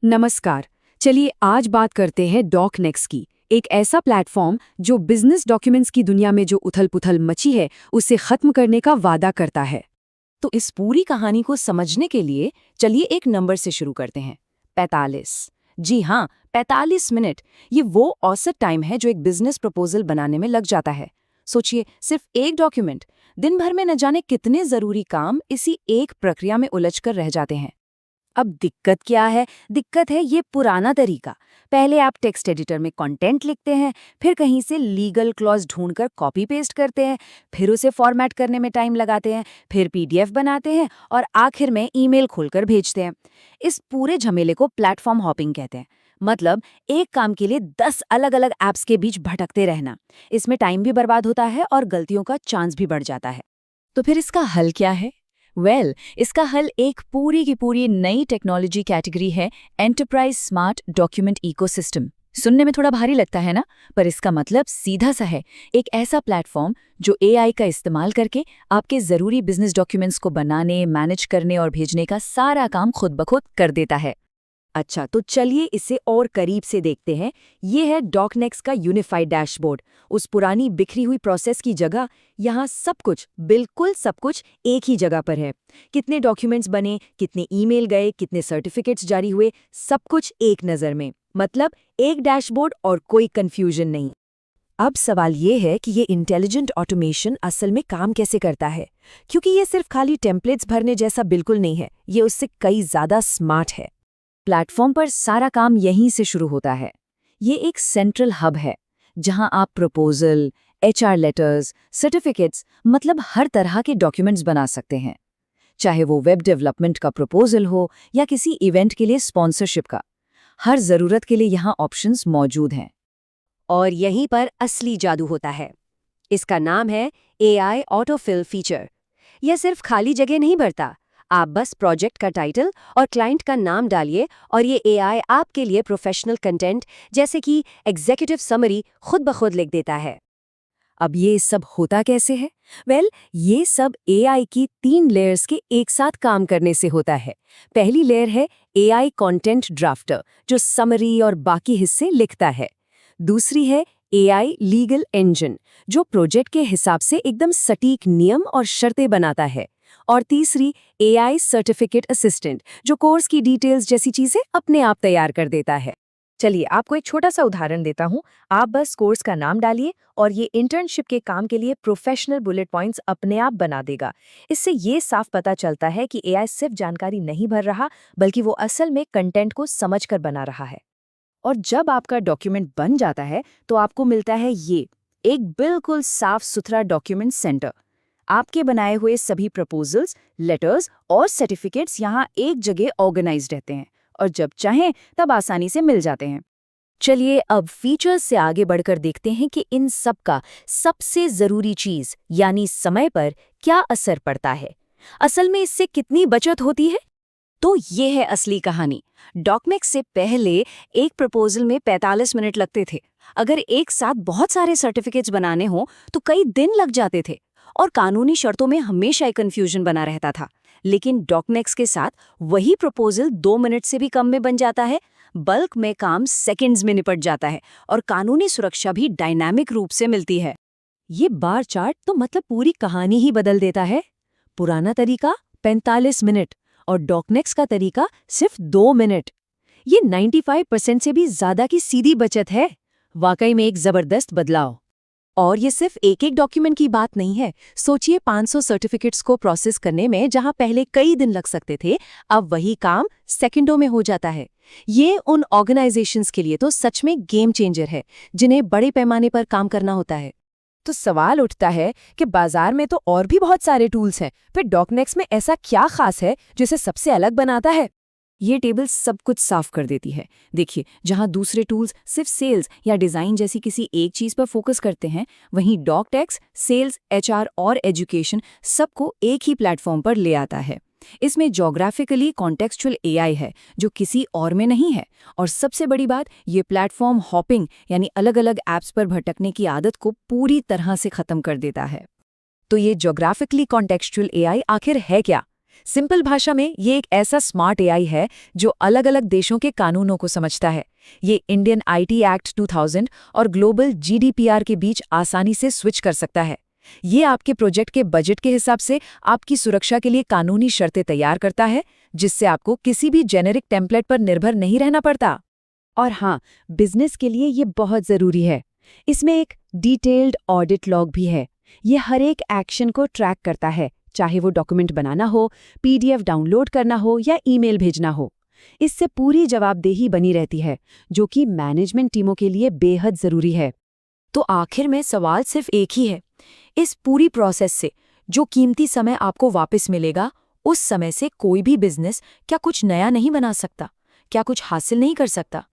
नमस्कार। चलिए आज बात करते हैं डॉकनेक्स की। एक ऐसा प्लेटफॉर्म जो बिजनेस डॉक्यूमेंट्स की दुनिया में जो उथल-पुथल मची है, उसे खत्म करने का वादा करता है। तो इस पूरी कहानी को समझने के लिए चलिए एक नंबर से शुरू करते हैं। 45। जी हाँ, 45 मिनट। ये वो औसत टाइम है जो एक बिजनेस प्रपोजल बनाने में लग जाता है। सोचिए, सिर्फ एक डॉक्यूमेंट, दिन भर में न जाने कितने जरूरी काम इसी एक प्रक्रिया में उलझकर रह जाते हैं। अब दिक्कत क्या है? दिक्कत है ये पुराना तरीका। पहले आप टेक्स्ट एडिटर में कंटेंट लिखते हैं, फिर कहीं से लीगल क्लॉज ढूंढकर कॉपी पेस्ट करते हैं, फिर उसे फॉर्मेट करने में टाइम लगाते हैं, फिर पीडीएफ बनाते हैं और आखिर में ईमेल खोलकर भेजते हैं। इस पूरे झमेले को प्लेटफॉर्म हॉपिंग कहते हैं। मतलब एक काम के लिए 10 अलग-अलग ऐप्स के बीच भटकते रहना। इसमें टाइम भी बर्बाद होता है और गलतियों का चांस भी बढ़ जाता है। तो फिर इसका हल क्या है? इसका हल एक पूरी की पूरी नई टेक्नोलॉजी कैटेगरी है, एंटरप्राइज स्मार्ट डॉक्यूमेंट इकोसिस्टम। सुनने में थोड़ा भारी लगता है ना, पर इसका मतलब सीधा सा है। एक ऐसा प्लेटफॉर्म जो एआई का इस्तेमाल करके आपके ज़रूरी बिजनेस डॉक्यूमेंट्स को बनाने, मैनेज करने और भेजने का सारा काम खुद ब खुद कर देता है। अच्छा, तो चलिए इसे और करीब से देखते हैं। ये है डॉकनेक्स का यूनिफाइड डैशबोर्ड। उस पुरानी बिखरी हुई प्रोसेस की जगह यहाँ सब कुछ, बिल्कुल सब कुछ एक ही जगह पर है। कितने डॉक्यूमेंट्स बने, कितने ईमेल गए, कितने सर्टिफिकेट्स जारी हुए, सब कुछ एक नज़र में। मतलब एक डैशबोर्ड और कोई कंफ्यूजन नहीं। अब सवाल ये है कि ये इंटेलिजेंट ऑटोमेशन असल में काम कैसे करता है, क्योंकि ये सिर्फ खाली टेम्पलेट्स भरने जैसा बिल्कुल नहीं है। ये उससे कई ज़्यादा स्मार्ट है। प्लेटफॉर्म पर सारा काम यहीं से शुरू होता है। ये एक सेंट्रल हब है जहां आप प्रपोजल, एचआर लेटर्स, सर्टिफिकेट्स, मतलब हर तरह के डॉक्यूमेंट्स बना सकते हैं। चाहे वो वेब डेवलपमेंट का प्रपोजल हो या किसी इवेंट के लिए स्पॉन्सरशिप का, हर ज़रूरत के लिए यहाँ ऑप्शंस मौजूद हैं। और यहीं पर असली जादू होता है। इसका नाम है एआई ऑटोफिल फीचर। यह सिर्फ खाली जगह नहीं भरता। आप बस प्रोजेक्ट का टाइटल और क्लाइंट का नाम डालिए और ये एआई आपके लिए प्रोफेशनल कंटेंट जैसे कि एग्जीक्यूटिव समरी खुद ब खुद लिख देता है। अब ये सब होता कैसे है? ये सब एआई की 3 लेयर्स के एक साथ काम करने से होता है। पहली लेयर है एआई कंटेंट ड्राफ्टर, जो समरी और बाकी हिस्से लिखता है। दूसरी है एआई लीगल इंजन, जो प्रोजेक्ट के हिसाब से एकदम सटीक नियम और शर्तें बनाता है। और तीसरी एआई सर्टिफिकेट असिस्टेंट, जो कोर्स की डिटेल्स जैसी चीजें अपने आप तैयार कर देता है। चलिए आपको एक छोटा सा उदाहरण देता हूँ। आप बस कोर्स का नाम डालिए और ये इंटर्नशिप के काम के लिए प्रोफेशनल बुलेट पॉइंट्स अपने आप बना देगा। इससे ये साफ पता चलता है कि एआई सिर्फ जानकारी नहीं भर रहा, बल्कि वो असल में कंटेंट को समझकर बना रहा है। और जब आपका डॉक्यूमेंट बन जाता है तो आपको मिलता है ये एक बिल्कुल साफ सुथरा डॉक्यूमेंट सेंटर। आपके बनाए हुए सभी प्रपोजल्स, लेटर्स और सर्टिफिकेट्स यहाँ एक जगह ऑर्गेनाइज्ड रहते हैं और जब चाहें तब आसानी से मिल जाते हैं। चलिए अब फीचर्स से आगे बढ़कर देखते हैं कि इन सब का सबसे जरूरी चीज यानी समय पर क्या असर पड़ता है। असल में इससे कितनी बचत होती है? तो ये है असली कहानी। डॉकनेक्स से पहले एक प्रपोजल में 45 मिनट लगते थे। अगर एक साथ बहुत सारे सर्टिफिकेट्स बनाने हों तो कई दिन लग जाते थे और कानूनी शर्तों में हमेशा एक कन्फ्यूजन बना रहता था। लेकिन डॉकनेक्स के साथ वही प्रपोजल 2 मिनट से भी कम में बन जाता है। बल्क में काम सेकंड्स में निपट जाता है और कानूनी सुरक्षा भी डायनामिक रूप से मिलती है। ये बार चार्ट तो मतलब पूरी कहानी ही बदल देता है। पुराना तरीका 45 मिनट और डॉकनेक्स का तरीका सिर्फ 2 मिनट। ये 95% से भी ज्यादा की सीधी बचत है। वाकई में एक जबरदस्त बदलाव। और ये सिर्फ एक डॉक्यूमेंट की बात नहीं है। सोचिए 500 सर्टिफिकेट्स को प्रोसेस करने में जहां पहले कई दिन लग सकते थे, अब वही काम सेकंडों में हो जाता है। ये उन ऑर्गेनाइजेशंस के लिए तो सच में गेम चेंजर है, जिन्हें बड़े पैमाने पर काम करना होता है। तो सवाल उठता है कि बाजार में तो और भी बहुत सारे टूल्स हैं, फिर डॉकनेक्स में ऐसा क्या खास है जिसे सबसे अलग बनाता है? ये टेबल सब कुछ साफ कर देती है। देखिए, जहां दूसरे टूल्स सिर्फ सेल्स या डिजाइन जैसी किसी एक चीज पर फोकस करते हैं, वहीं डॉकटेक्स सेल्स, एचआर और एजुकेशन सबको एक ही प्लेटफॉर्म पर ले आता है। इसमें ज्योग्राफिकली कॉन्टेक्सचुअल एआई है जो किसी और में नहीं है। और सबसे बड़ी बात, ये प्लेटफॉर्म हॉपिंग यानी अलग अलग ऐप्स पर भटकने की आदत को पूरी तरह से खत्म कर देता है। तो ये ज्योग्राफिकली कॉन्टेक्सचुअल एआई आखिर है क्या? सिंपल भाषा में ये एक ऐसा स्मार्ट एआई है जो अलग-अलग देशों के कानूनों को समझता है। ये इंडियन आईटी एक्ट 2000 और ग्लोबल जीडीपीआर के बीच आसानी से स्विच कर सकता है। ये आपके प्रोजेक्ट के बजट के हिसाब से आपकी सुरक्षा के लिए कानूनी शर्तें तैयार करता है, जिससे आपको किसी भी जेनेरिक टेम्पलेट पर निर्भर नहीं रहना पड़ता। और हाँ, बिजनेस के लिए ये बहुत ज़रूरी है। इसमें एक डिटेल्ड ऑडिट लॉग भी है। ये हर एक एक्शन को ट्रैक करता है, चाहे वो डॉक्यूमेंट बनाना हो, पीडीएफ डाउनलोड करना हो या ईमेल भेजना हो। इससे पूरी जवाबदेही बनी रहती है, जो कि मैनेजमेंट टीमों के लिए बेहद ज़रूरी है। तो आखिर में सवाल सिर्फ एक ही है, इस पूरी प्रोसेस से जो कीमती समय आपको वापस मिलेगा, उस समय से कोई भी बिजनेस क्या कुछ नया नहीं बना सकता? क्या कुछ हासिल नहीं कर सकता?